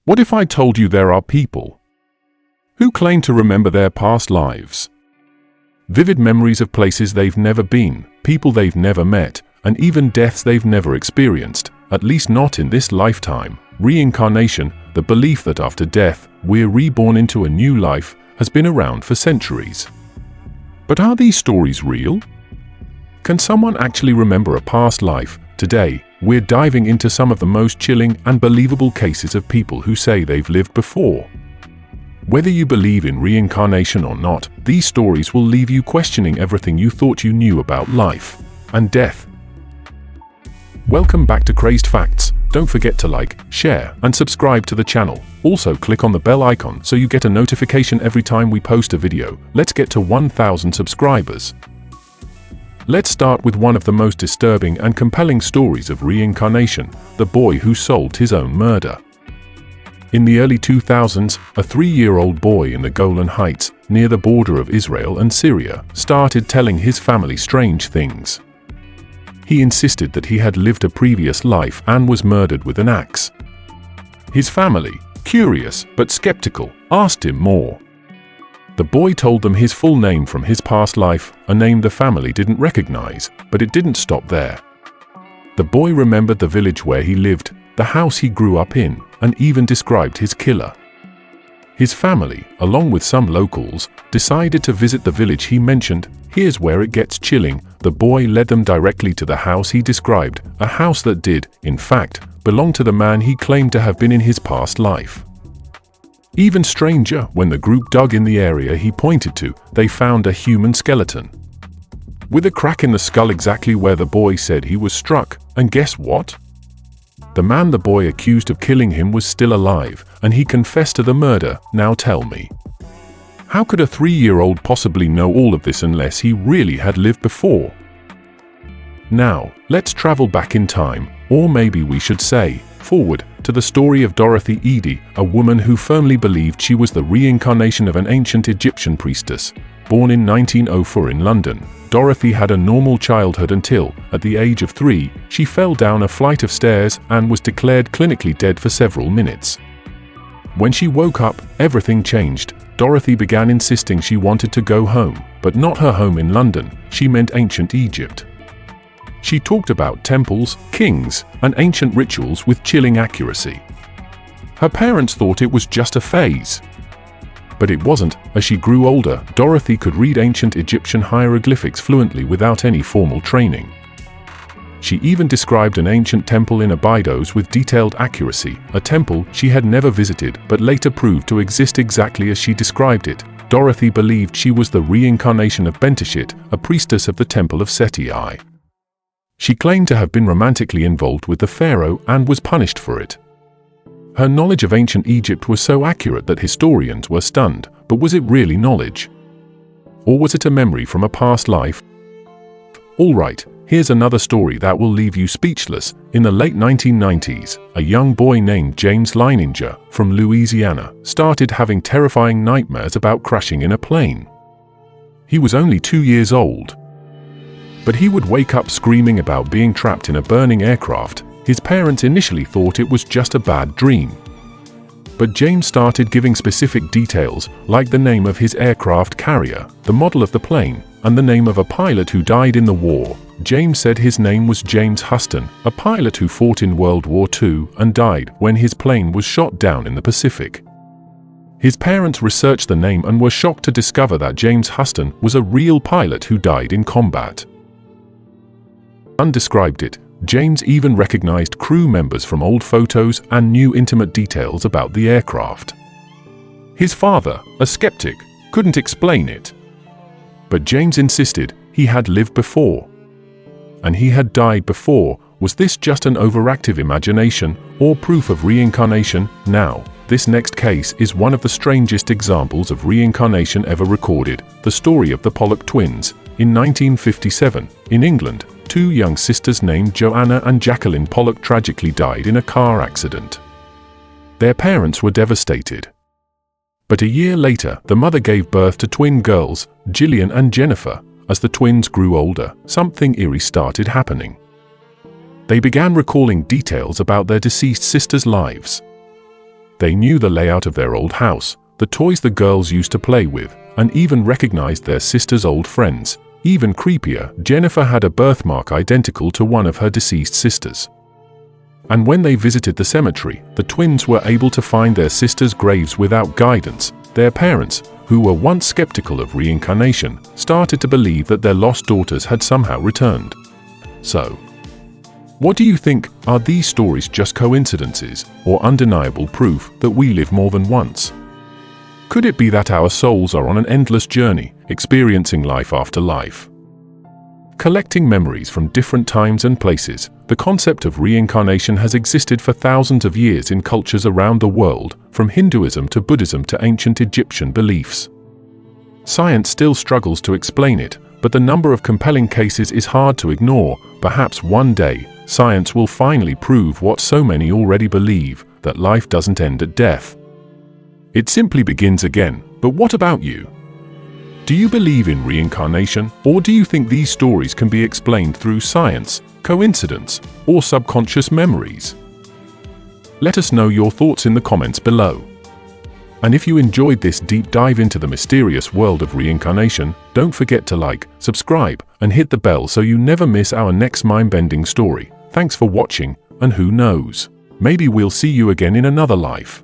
What if I told you there are people who claim to remember their past lives? Vivid memories of places they've never been, people they've never met, and even deaths they've never experienced, at least not in this lifetime. Reincarnation, the belief that after death, we're reborn into a new life, has been around for centuries. But are these stories real? Can someone actually remember a past life? Today, we're diving into some of the most chilling and believable cases of people who say they've lived before. Whether you believe in reincarnation or not, these stories will leave you questioning everything you thought you knew about life and death. Welcome back to Crazed Facts. Don't forget to like, share, and subscribe to the channel. Also click on the bell icon so you get a notification every time we post a video. Let's get to 1,000 subscribers. Let's start with one of the most disturbing and compelling stories of reincarnation, the boy who solved his own murder. In the early 2000s, a 3-year-old boy in the Golan Heights, near the border of Israel and Syria, started telling his family strange things. He insisted that he had lived a previous life and was murdered with an axe. His family, curious but skeptical, asked him more. The boy told them his full name from his past life, a name the family didn't recognize, but it didn't stop there. The boy remembered the village where he lived, the house he grew up in, and even described his killer. His family, along with some locals, decided to visit the village he mentioned. Here's where it gets chilling. The boy led them directly to the house he described, a house that did, in fact, belong to the man he claimed to have been in his past life. Even stranger, when the group dug in the area he pointed to, they found a human skeleton, with a crack in the skull exactly where the boy said he was struck. And guess what? The man the boy accused of killing him was still alive, and he confessed to the murder. Now tell me, how could a 3-year-old possibly know all of this unless he really had lived before? Now, let's travel back in time, or maybe we should say, forward, to the story of Dorothy Edie, a woman who firmly believed she was the reincarnation of an ancient Egyptian priestess. Born in 1904 in London, Dorothy had a normal childhood until, at the age of 3, she fell down a flight of stairs and was declared clinically dead for several minutes. When she woke up, everything changed. Dorothy began insisting she wanted to go home, but not her home in London. She meant ancient Egypt. She talked about temples, kings, and ancient rituals with chilling accuracy. Her parents thought it was just a phase. But it wasn't. As she grew older, Dorothy could read ancient Egyptian hieroglyphics fluently without any formal training. She even described an ancient temple in Abydos with detailed accuracy, a temple she had never visited but later proved to exist exactly as she described it. Dorothy believed she was the reincarnation of Bentishit, a priestess of the Temple of Seti I. She claimed to have been romantically involved with the pharaoh and was punished for it. Her knowledge of ancient Egypt was so accurate that historians were stunned. But was it really knowledge? Or was it a memory from a past life? Alright, here's another story that will leave you speechless. In the late 1990s, a young boy named James Leininger, from Louisiana, started having terrifying nightmares about crashing in a plane. He was only 2 years old, but he would wake up screaming about being trapped in a burning aircraft. His parents initially thought it was just a bad dream. But James started giving specific details, like the name of his aircraft carrier, the model of the plane, and the name of a pilot who died in the war. James said his name was James Huston, a pilot who fought in World War II and died when his plane was shot down in the Pacific. His parents researched the name and were shocked to discover that James Huston was a real pilot who died in combat. Undescribed it. James even recognized crew members from old photos and knew intimate details about the aircraft. His father, a skeptic, couldn't explain it. But James insisted he had lived before. And he had died before. Was this just an overactive imagination or proof of reincarnation? Now, this next case is one of the strangest examples of reincarnation ever recorded. The story of the Pollock twins. In 1957, in England, 2 young sisters named Joanna and Jacqueline Pollock tragically died in a car accident. Their parents were devastated. But a year later, the mother gave birth to twin girls, Gillian and Jennifer. As the twins grew older, something eerie started happening. They began recalling details about their deceased sisters' lives. They knew the layout of their old house, the toys the girls used to play with, and even recognized their sister's old friends. Even creepier, Jennifer had a birthmark identical to one of her deceased sisters. And when they visited the cemetery, the twins were able to find their sisters' graves without guidance. Their parents, who were once skeptical of reincarnation, started to believe that their lost daughters had somehow returned. So, what do you think? Are these stories just coincidences, or undeniable proof that we live more than once? Could it be that our souls are on an endless journey, experiencing life after life? Collecting memories from different times and places, the concept of reincarnation has existed for thousands of years in cultures around the world, from Hinduism to Buddhism to ancient Egyptian beliefs. Science still struggles to explain it, but the number of compelling cases is hard to ignore. Perhaps one day, science will finally prove what so many already believe, that life doesn't end at death. It simply begins again. But what about you? Do you believe in reincarnation, or do you think these stories can be explained through science, coincidence, or subconscious memories? Let us know your thoughts in the comments below. And if you enjoyed this deep dive into the mysterious world of reincarnation, don't forget to like, subscribe, and hit the bell so you never miss our next mind-bending story. Thanks for watching, and who knows, maybe we'll see you again in another life.